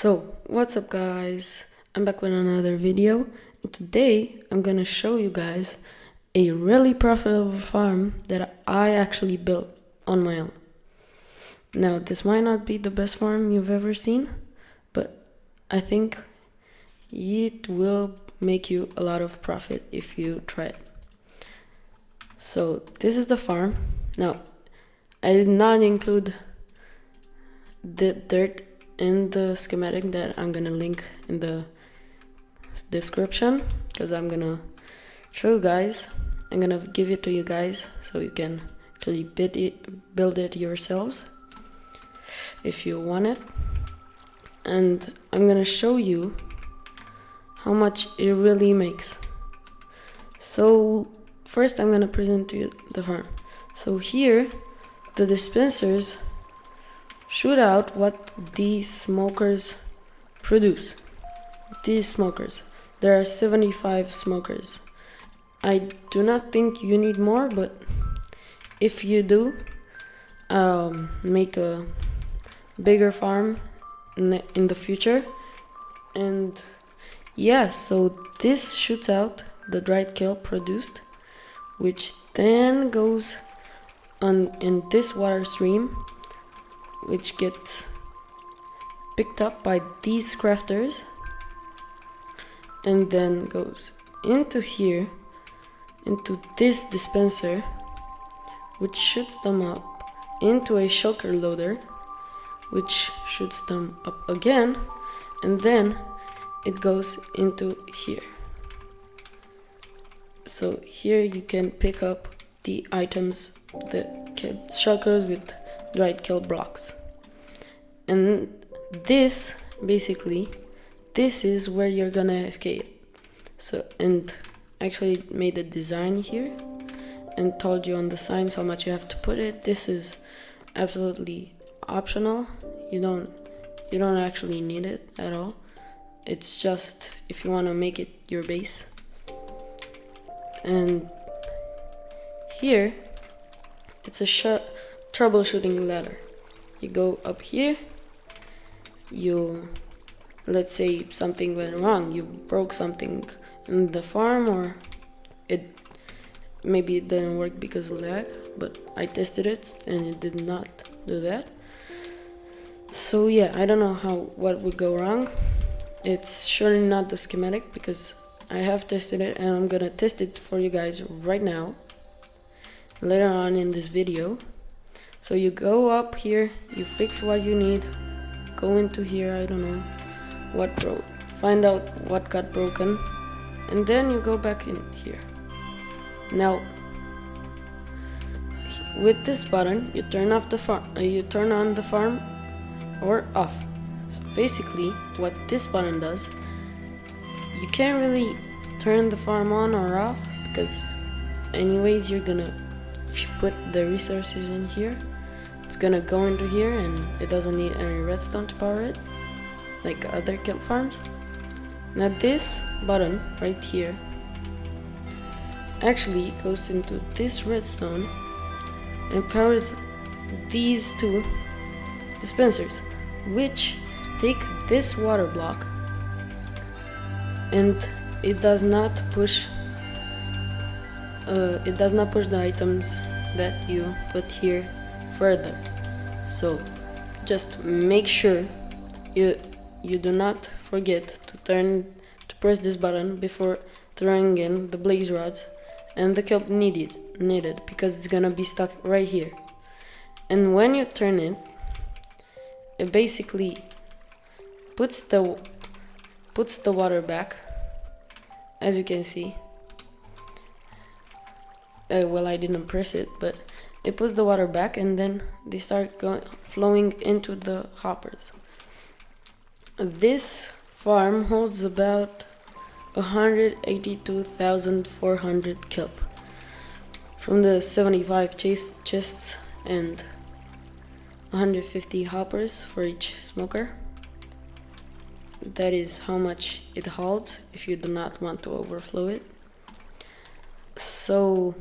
So, what's up guys? I'm back with another video, and today I'm gonna show you guys a really profitable farm that I actually built on my own. Now, this might not be the best farm you've ever seen, but I think it will make you a lot of profit if you try it. So, this is the farm. Now, I did not include the dirt in the schematic that I'm gonna link in the description, because I'm gonna show you guys. I'm gonna give it to you guys so you can actually build it yourselves if you want it. And I'm gonna show you how much it really makes. So first I'm gonna present to you the farm. So here the dispensers shoot out what these smokers produce. These smokers. There are 75 smokers. I do not think you need more, but if you do, make a bigger farm in the future. And yeah, so this shoots out the dried kelp produced, which then goes on in this water stream, which gets picked up by these crafters and then goes into here, into this dispenser, which shoots them up into a shulker loader, which shoots them up again, and then it goes into here. So here you can pick up the items, the shulkers with dried kelp blocks. And this basically, this is where you're gonna AFK it. So, and actually made a design here and told you on the signs how much you have to put it. This is absolutely optional. You don't actually need it at all. It's just if you want to make it your base. And here it's a troubleshooting ladder. You go up here, let's say something went wrong, you broke something in the farm, or maybe it didn't work because of lag, but I tested it and it did not do that. So yeah, I don't know what would go wrong. It's surely not the schematic, because I have tested it and I'm gonna test it for you guys right now, later on in this video. So you go up here, you fix what you need, go into here, I don't know what broke, find out what got broken, and then you go back in here. Now with this button you turn off the farm, you turn on the farm or off. So basically what this button does, you can't really turn the farm on or off, because anyways you're gonna, if you put the resources in here, it's gonna go into here and it doesn't need any redstone to power it like other kelp farms. Now this button right here actually goes into this redstone and powers these two dispensers, which take this water block, and it does not push the items that you put here further. So just make sure you do not forget to press this button before throwing in the blaze rods and the kelp needed, because it's gonna be stuck right here. And when you turn it, it basically puts the water back, as you can see. Well, I didn't press it, but it puts the water back, and then they start flowing into the hoppers. This farm holds about 182,400 kelp from the 75 chests and 150 hoppers for each smoker. That is how much it holds if you do not want to overflow it. So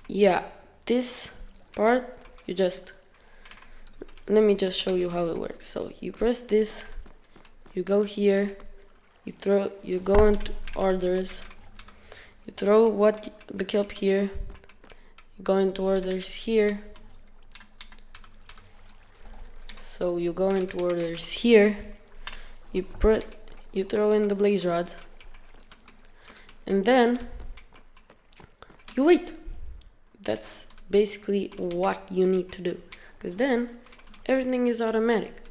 yeah, this part, let me just show you how it works. So you press this you go here, you go into orders, you throw the kelp here, you go into orders here. So you go into orders here, you throw in the blaze rod, and then you wait. That's basically what you need to do, because then everything is automatic.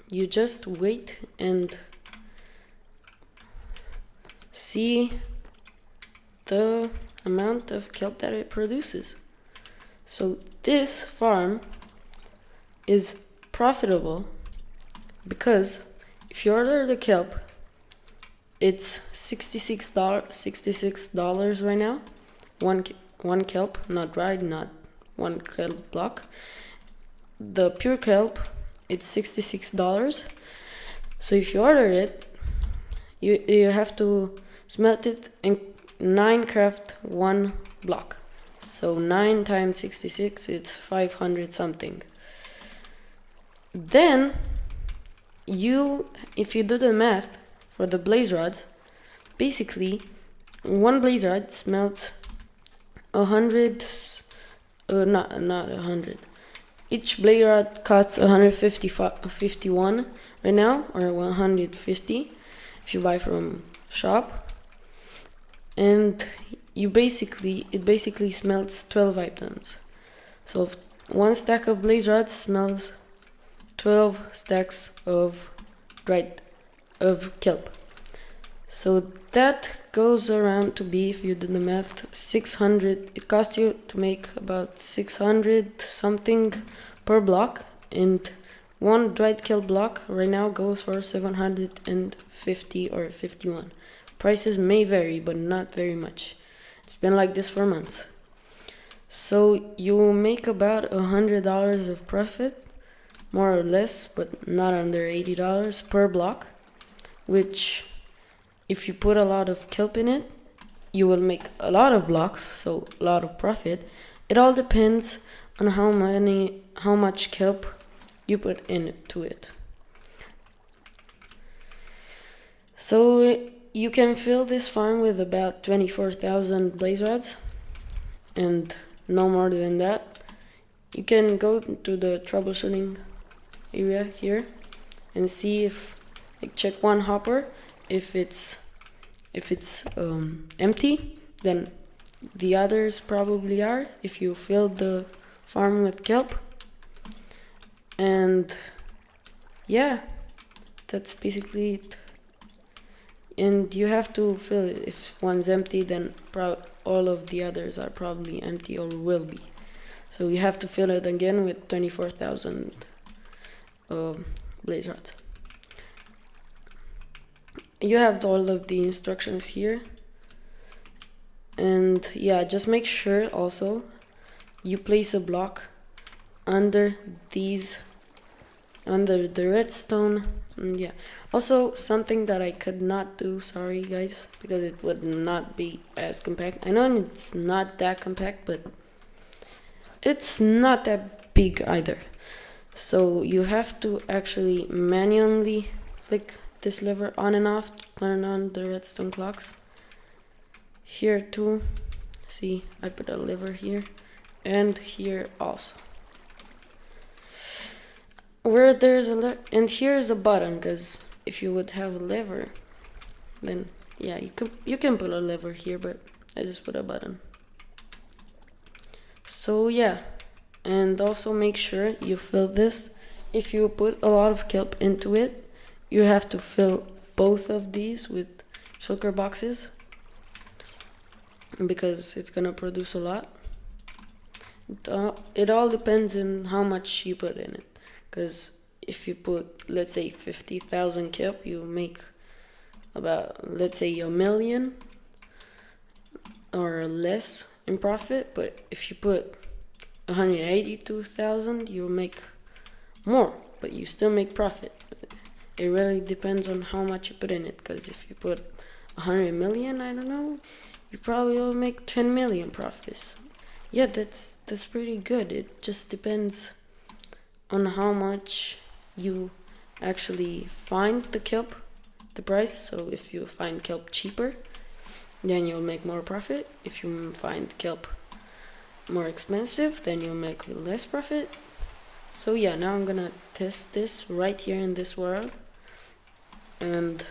You just wait and see the amount of kelp that it produces. So this farm is profitable because if you order the kelp, it's $66 right now. One kelp, not dried, not one kelp block. The pure kelp, it's $66. So if you order it, you have to smelt it and 9 craft 1 block. So 9 times 66, it's 500 something. Then if you do the math for the blaze rods, basically one blaze rod smelts 100, not 100. Each blaze rod costs 151 right now, or 150 if you buy from shop. And it basically smelts 12 items. So one stack of blaze rods smells 12 stacks of kelp. So that goes around to be, if you do the math, 600. It costs you to make about 600 something per block, and one dried kelp block right now goes for 750 or 51. Prices may vary, but not very much. It's been like this for months. So you make about $100 of profit, more or less, but not under $80 per block, which if you put a lot of kelp in it, you will make a lot of blocks, so a lot of profit. It all depends on how much kelp you put into it. So you can fill this farm with about 24,000 blaze rods, and no more than that. You can go to the troubleshooting area here and see check one hopper. If it's empty, then the others probably are, if you filled the farm with kelp. And yeah, that's basically it. And you have to fill it. If one's empty, then all of the others are probably empty or will be. So you have to fill it again with 24,000 blaze rods. You have all of the instructions here. And yeah, just make sure also you place a block under the redstone. And yeah, also something that I could not do, sorry guys, because it would not be as compact. I know it's not that compact, but it's not that big either. So you have to actually manually flick this lever on and off to turn on the redstone clocks. Here too, see, I put a lever here, and here also. Where there's and here's a button, because if you would have a lever, then yeah, you can put a lever here, but I just put a button. So yeah, and also make sure you fill this. If you put a lot of kelp into it, you have to fill both of these with shulker boxes, because it's gonna produce a lot. It all depends on how much you put in it. Because if you put, let's say, 50,000 kelp, you make about, let's say, $1 million or less in profit. But if you put 182,000, you make more, but you still make profit. It really depends on how much you put in it. Because if you put 100 million, I don't know, you probably will make 10 million profits. Yeah, that's pretty good. It just depends on how much you actually find the kelp, the price. So if you find kelp cheaper, then you'll make more profit. If you find kelp more expensive, then you'll make less profit. So yeah, now I'm gonna test this right here in this world, and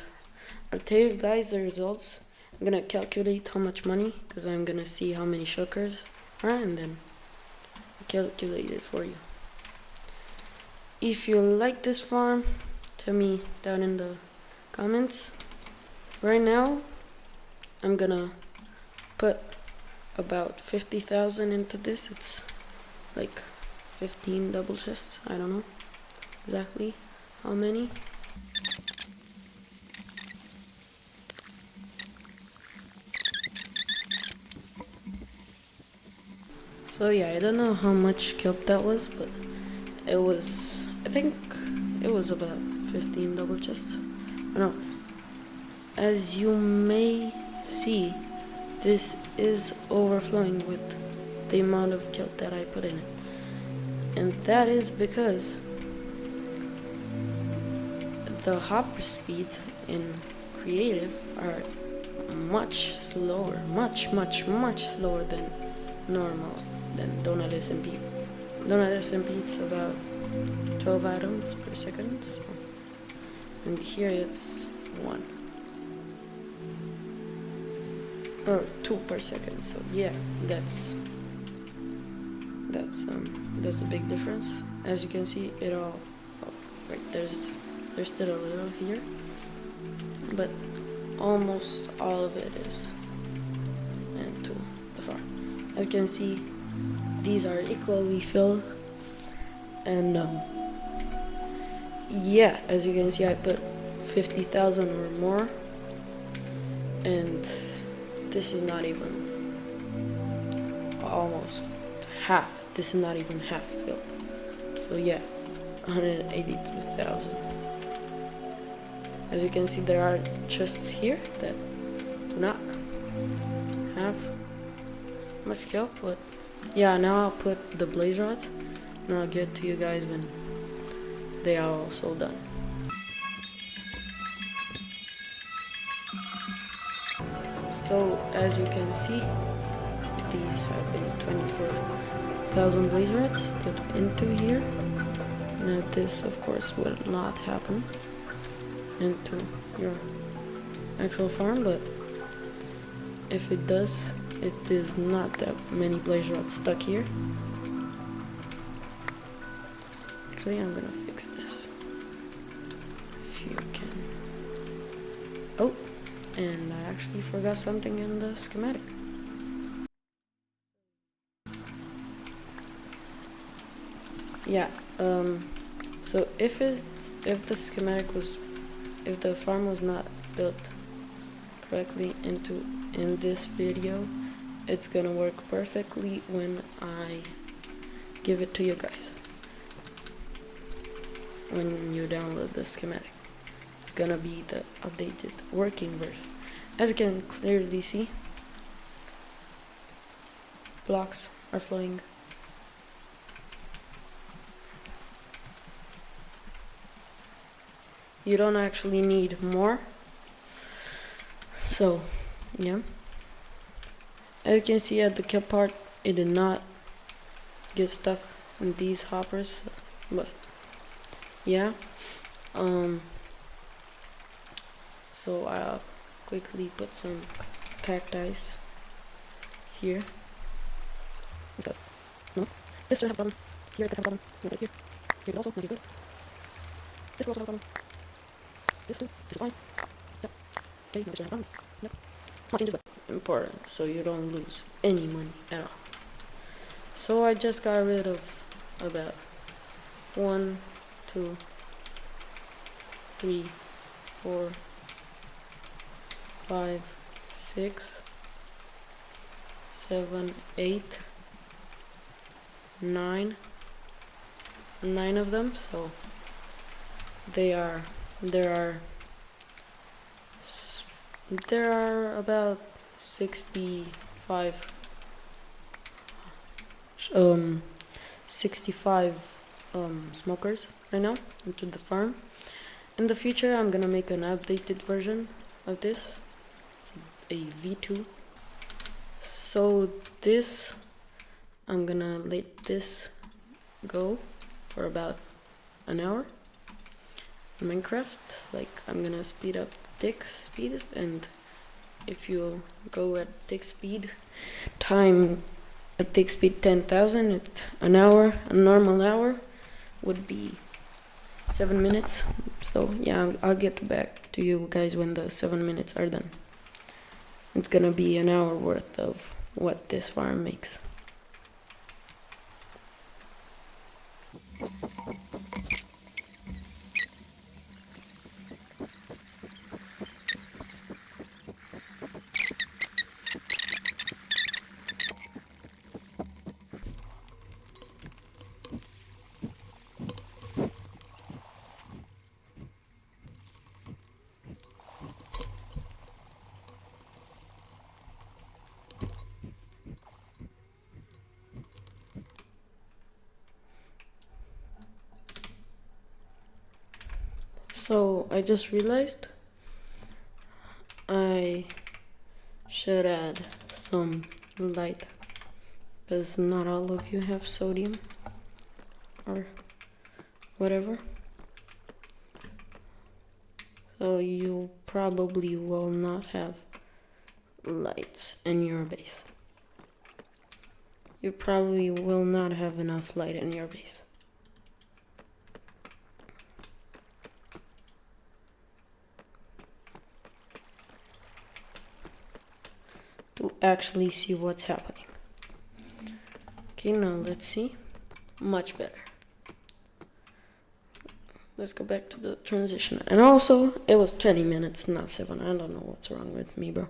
I'll tell you guys the results. I'm gonna calculate how much money, because I'm gonna see how many shulkers are, and then I'll calculate it for you. If you like this farm, tell me down in the comments. Right now, I'm gonna put about 50,000 into this. It's like 15 double chests. I don't know exactly how many. So yeah, I don't know how much kelp that was, but it was, I think it was about 15 double chests. I don't know. As you may see, this is overflowing with the amount of kelp that I put in it. And that is because the hopper speeds in creative are much slower, much slower than normal, than donut SMP. Donut SMP it's about 12 items per second, so. And here it's 1 or 2 per second. So yeah, that's a big difference. As you can see, it all, oh, right, there's still a little here, but almost all of it is into the farm. As you can see, these are equally filled, and yeah, as you can see, I put 50,000 or more, and this is not even almost half. This is not even half filled. So yeah, 182,000. As you can see, there are chests here that do not have much kelp, but yeah, now I'll put the blaze rods, and I'll get to you guys when they are also done. So as you can see, these have been 24,000 blaze rods put into here. Now this of course will not happen into your actual farm, but if it does, it is not that many blaze rods stuck here. Actually, I'm gonna fix this if you can. Oh, and I actually forgot something in the schematic. Yeah, so if the farm was not built correctly in this video, it's gonna work perfectly when I give it to you guys. When you download the schematic, it's gonna be the updated working version. As you can clearly see, blocks are flowing. You don't actually need more. So yeah, as you can see at the kelp part, it did not get stuck in these hoppers, but yeah. So I'll quickly put some packed ice here. So, no, this should have a problem. Here it could have a problem. Right here. Here it also might be good. This will also have a problem. This too. This is fine. Yep. Okay, no, this should have a problem. Yep. Small changes, but important, so you don't lose any money at all. So I just got rid of about 1, 2, 3, 4, 5, 6, 7, 8, 9 of them. So there are about 65 smokers right now into the farm. In the future, I'm gonna make an updated version of this, a V2. So this, I'm gonna let this go for about an hour. In Minecraft, like I'm gonna speed up tick speed, and if you go at tick speed, time at tick speed 10,000, an hour, a normal hour would be 7 minutes. So yeah, I'll get back to you guys when the 7 minutes are done. It's gonna be an hour worth of what this farm makes. So I just realized I should add some light, because not all of you have sodium or whatever. So you probably will not have lights in your base. You probably will not have enough light in your base. To actually see what's happening. Okay, now let's see. Much better. Let's go back to the transition. And also, it was 20 minutes, not 7. I don't know what's wrong with me, bro.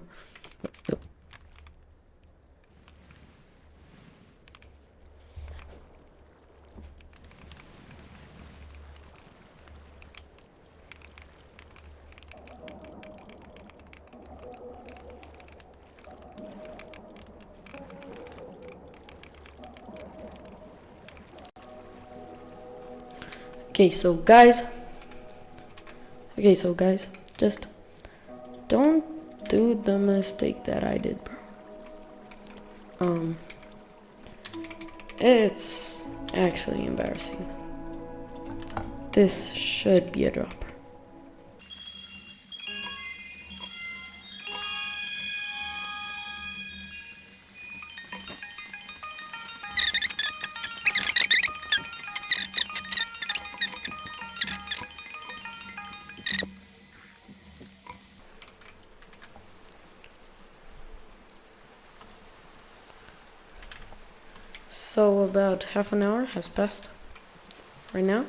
Okay, so guys, just don't do the mistake that I did, bro. It's actually embarrassing. This should be a dropper. So about half an hour has passed right now,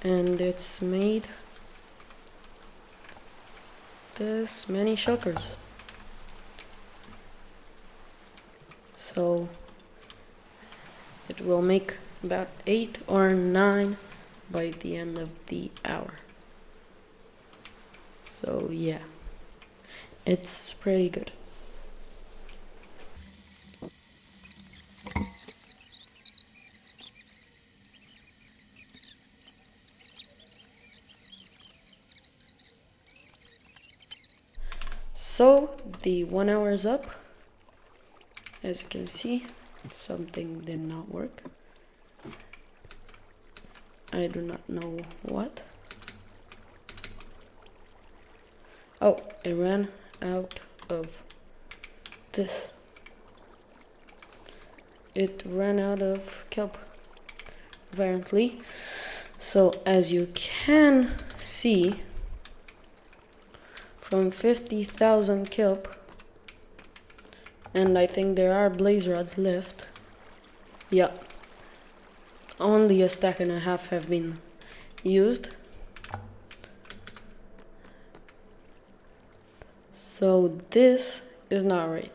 and it's made this many shulkers. So it will make about 8 or 9 by the end of the hour. So yeah, it's pretty good. So the 1 hour is up. As you can see, something did not work. I do not know what. Oh, it ran out of this. It ran out of kelp, apparently. So as you can see, from 50,000 kelp, and I think there are blaze rods left. Yeah, only a stack and a half have been used. So this is not right.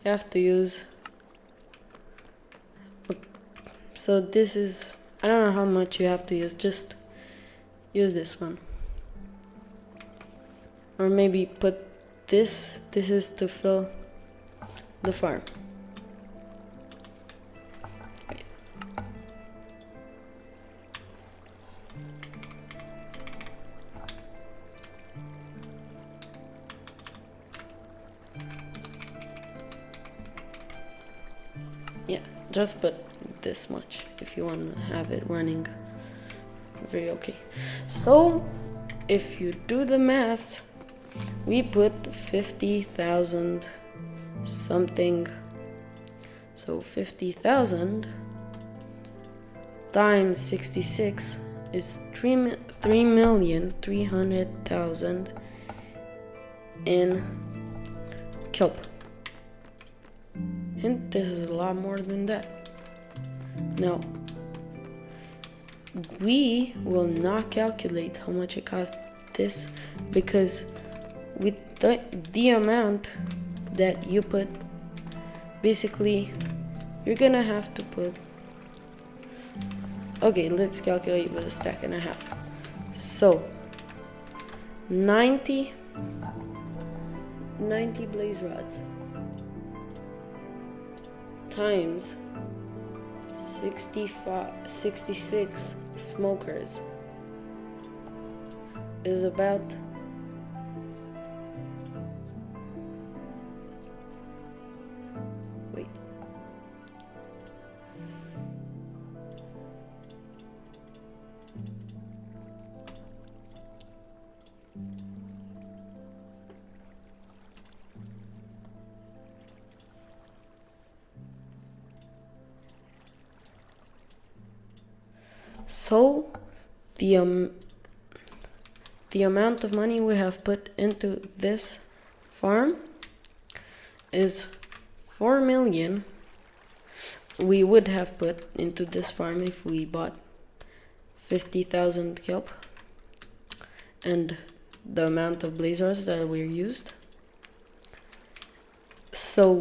You have to use. So this is, I don't know how much you have to use, just use this one. Or maybe put this is to fill the farm. just put this much if you want to have it running very okay. So if you do the math, we put 50,000 something. So 50,000 times 66 is 3,300,000 in kelp. And this is a lot more than that. Now, we will not calculate how much it cost this, because with the amount that you put, basically you're gonna have to put, okay, let's calculate with a stack and a half. So 90 blaze rods times 66 smokers is about so the amount of money we have put into this farm is 4 million. We would have put into this farm if we bought 50,000 kelp and the amount of blazers that were used. So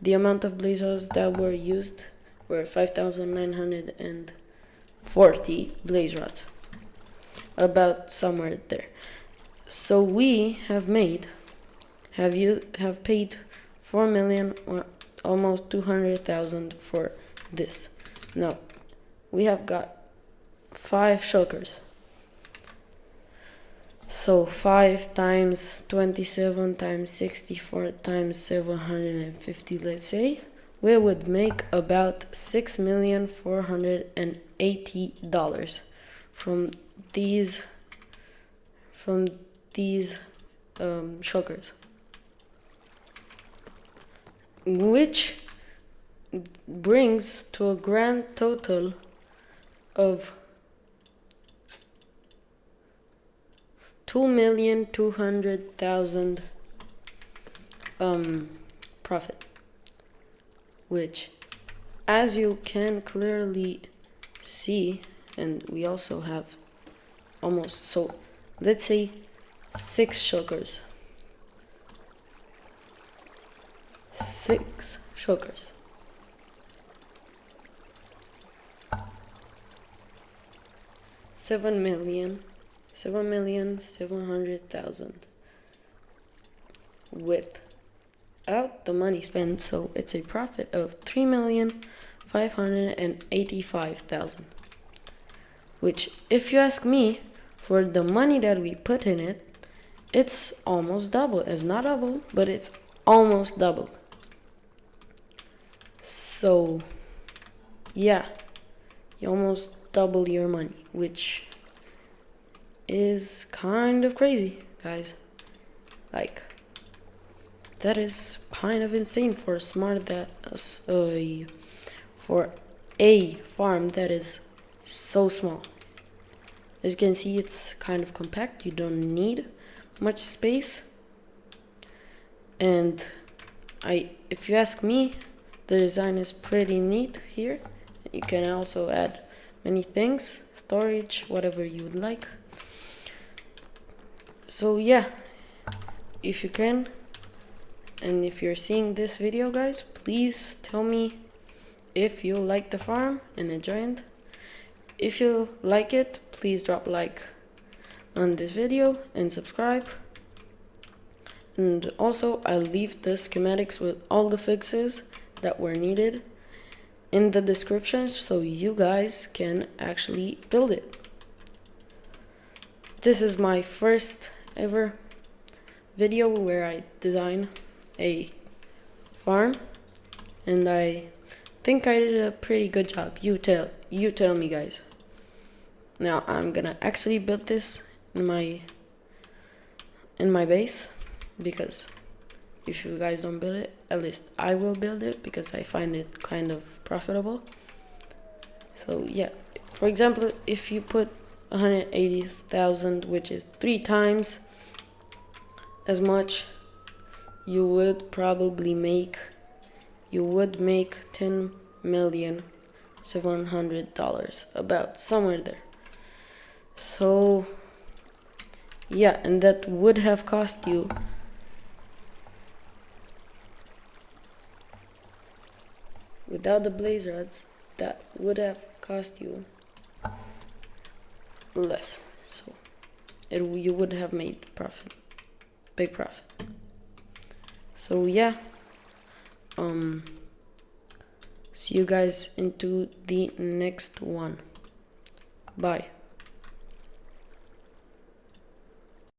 the amount of blazers that were used were 5,940 blaze rods, about somewhere there. So we have paid 4 million or almost 200,000 for this. Now we have got 5 shulkers. So 5 times 27 times 64 times 750, let's say, we would make about $6,480 from these shulkers, which brings to a grand total of $2,200,000 profit, which, as you can clearly see, and we also have almost, so let's say 6 shulkers. 6 shulkers. $7,700,000 without the money spent, so it's a profit of $3,585,000, which, if you ask me, for the money that we put in it, it's almost double. It's not double, but it's almost doubled. So yeah, you almost double your money, which is kind of crazy, guys. Like, that is kind of insane for a for a farm that is so small. As you can see, it's kind of compact. You don't need much space. And if you ask me, the design is pretty neat here. You can also add many things, storage, whatever you would like. So yeah, if you can, and if you're seeing this video, guys, please tell me if you like the farm and enjoy it. If you like it, please drop a like on this video and subscribe. And also, I'll leave the schematics with all the fixes that were needed in the description, so you guys can actually build it. This is my first ever video where I design a farm, and I think I did a pretty good job. You tell me, guys. Now I'm gonna actually build this in my base, because if you guys don't build it, at least I will build it because I find it kind of profitable. So yeah, for example, if you put 180,000, which is 3 times as much, you would probably make $10,700,000, about somewhere there. So yeah, and that would have cost you without the blaze rods, that would have cost you less. So you would have made profit, big profit. So yeah, see you guys into the next one. Bye.